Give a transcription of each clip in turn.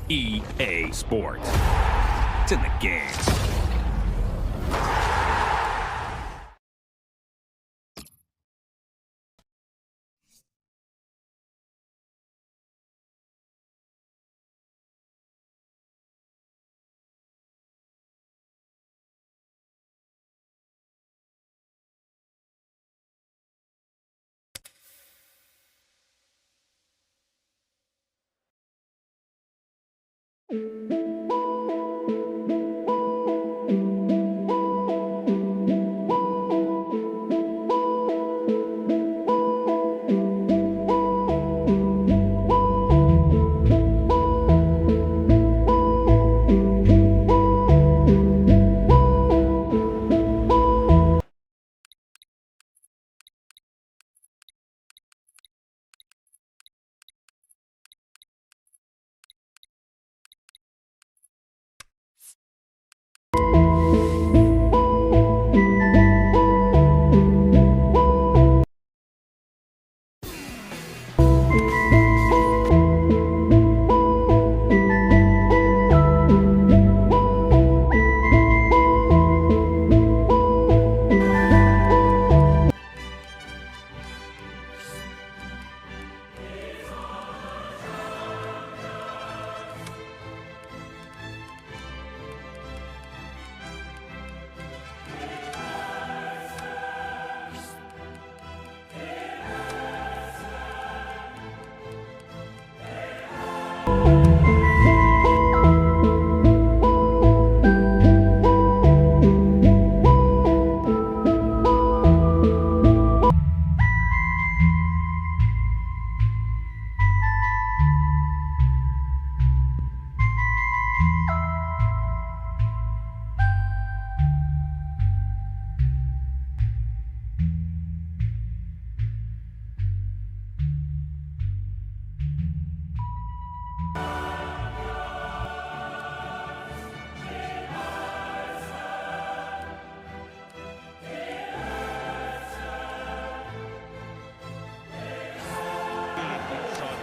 EA Sports. It's in the game.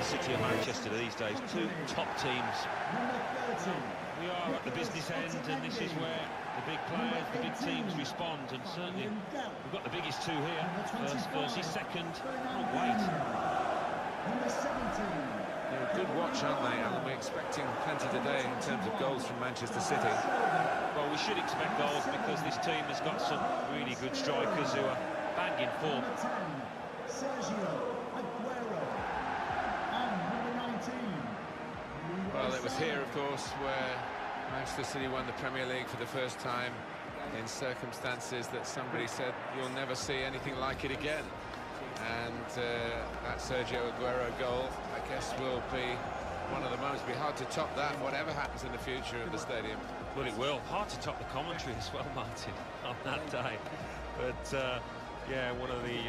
City of Manchester these days, two top teams. We are at the business end, and this is where the big players, the big teams respond, and certainly we've got the biggest two here. First versus second. Oh, wait. They're a good watch, aren't they? And we're expecting plenty today in terms of goals from Manchester City. Well, we should expect goals because this team has got some really good strikers who are banging form. Well, it was here, of course, where Manchester City won the Premier League for the first time in circumstances that somebody said you'll never see anything like it again. And that Sergio Aguero goal, I guess, will be one of the moments. It'll be hard to top that, whatever happens in the future of the stadium. Well, it will. Hard to top the commentary as well, Martin, on that day. But, yeah, one of the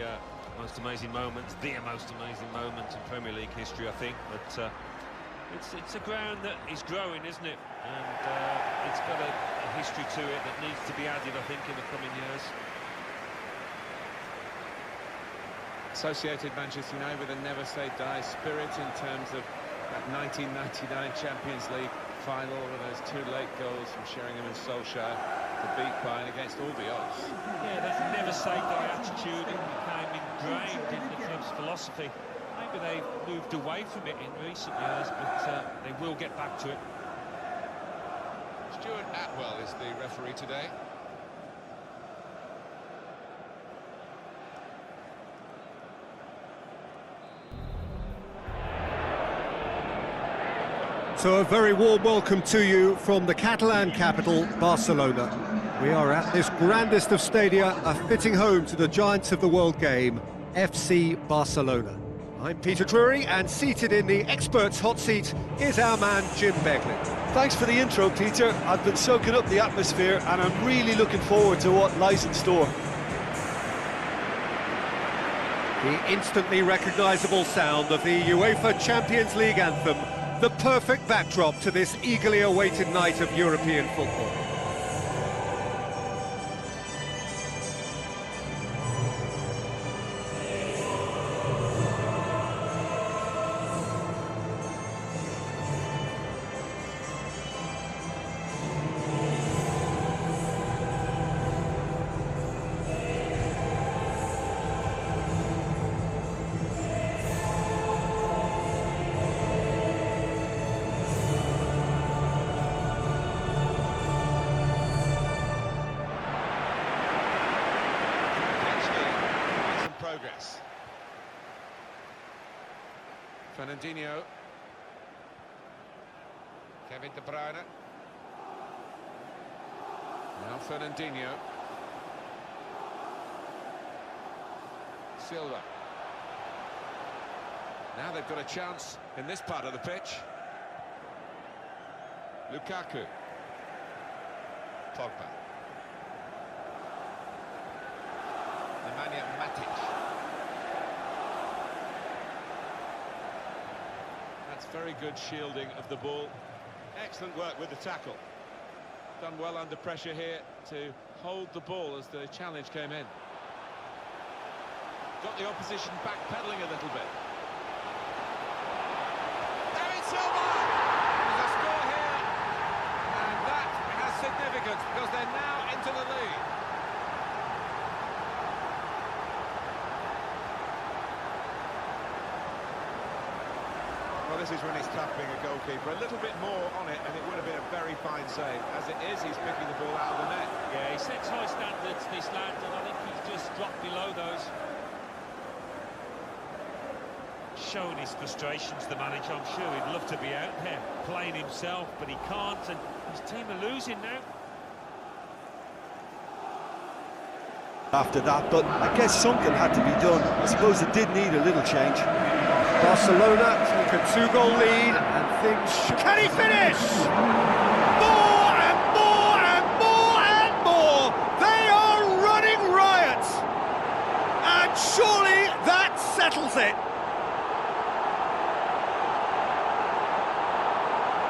most amazing moments, the most amazing moment in Premier League history, I think. But it's a ground that is growing, isn't it? And it's got a history to it that needs to be added, I think, in the coming years. Associated Manchester United with a never-say-die spirit in terms of that 1999 Champions League final, with those two late goals from Sheringham and Solskjaer to beat Bayern against all the odds. Yeah, that never-say-die attitude, it became ingrained in the club's philosophy. Maybe they've moved away from it in recent years, but they will get back to it. Stuart Atwell is the referee today. So a very warm welcome to you from the Catalan capital, Barcelona. We are at this grandest of stadia, a fitting home to the giants of the world game, FC Barcelona. I'm Peter Drury, and seated in the experts' hot seat is our man Jim Beglin. Thanks for the intro, Peter. I've been soaking up the atmosphere, and I'm really looking forward to what lies in store. The instantly recognisable sound of the UEFA Champions League anthem, the perfect backdrop to this eagerly awaited night of European football. progress. Fernandinho. Kevin De Bruyne. Now Fernandinho. Silva. Now they've got a chance in this part of the pitch. Lukaku. Pogba. Nemanja Matic. That's very good shielding of the ball. Excellent work with the tackle. Done well under pressure here to hold the ball as the challenge came in. Got the opposition backpedaling a little bit. David Silva! There's a score here, and that has significance because they're now into the lead. Well, this is when it's tough being a goalkeeper. A little bit more on it, and it would have been a very fine save. As it is, he's picking the ball out of the net. Yeah, he sets high standards, this lad, and I think he's just dropped below those. Showing his frustrations, the manager. I'm sure he'd love to be out there playing himself, but he can't, and his team are losing now. After that, but I guess something had to be done. I suppose it did need a little change. Barcelona take a 2-goal lead, and things... Can he finish? More and more and more and more! They are running riot! And surely that settles it!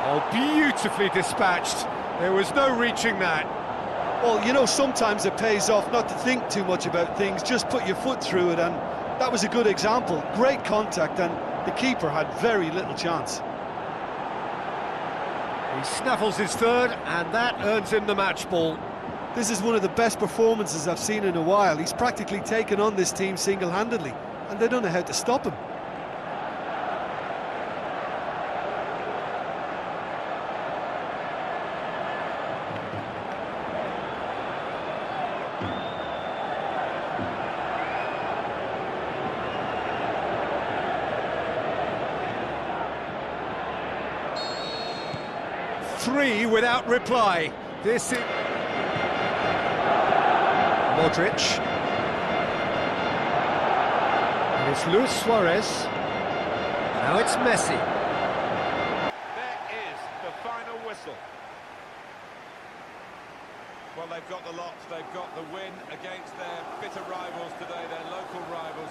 Oh, beautifully dispatched. There was no reaching that. Well, you know, sometimes it pays off not to think too much about things, just put your foot through it, and that was a good example. Great contact, and the keeper had very little chance. He snaffles his third, and that earns him the match ball. This is one of the best performances I've seen in a while. He's practically taken on this team single-handedly, and they don't know how to stop him. Three without reply. This is Modric. And it's Luis Suarez. Now it's Messi. There is the final whistle. Well, they've got the lot. They've got the win against their bitter rivals today, their local rivals.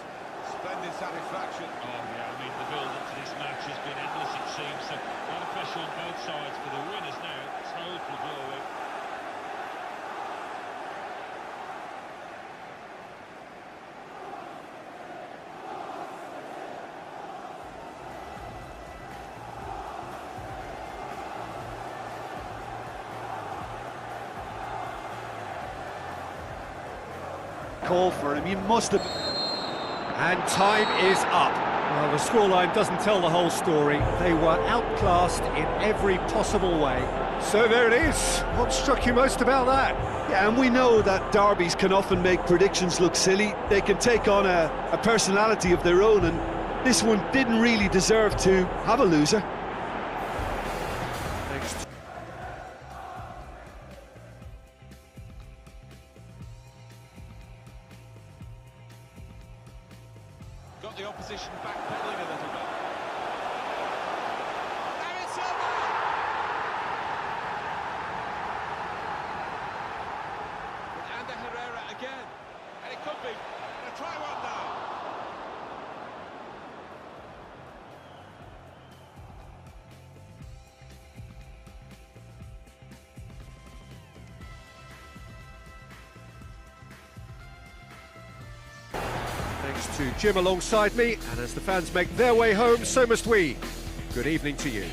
Splendid satisfaction. Oh, yeah, I mean, the build-up to this match has been endless, it seems. So, a lot of pressure on both sides for the winners now. Total glory. Call for him, you must have... And time is up. Well, the scoreline doesn't tell the whole story. They were outclassed in every possible way. So there it is. What struck you most about that? Yeah, and we know that derbies can often make predictions look silly. They can take on a personality of their own, and this one didn't really deserve to have a loser. Next. Got the opposition backpedaling a little bit. David Silva! With Ander Herrera again. And it could be. Gonna try one now. Thanks to Jim alongside me, and as the fans make their way home, so must we. Good evening to you.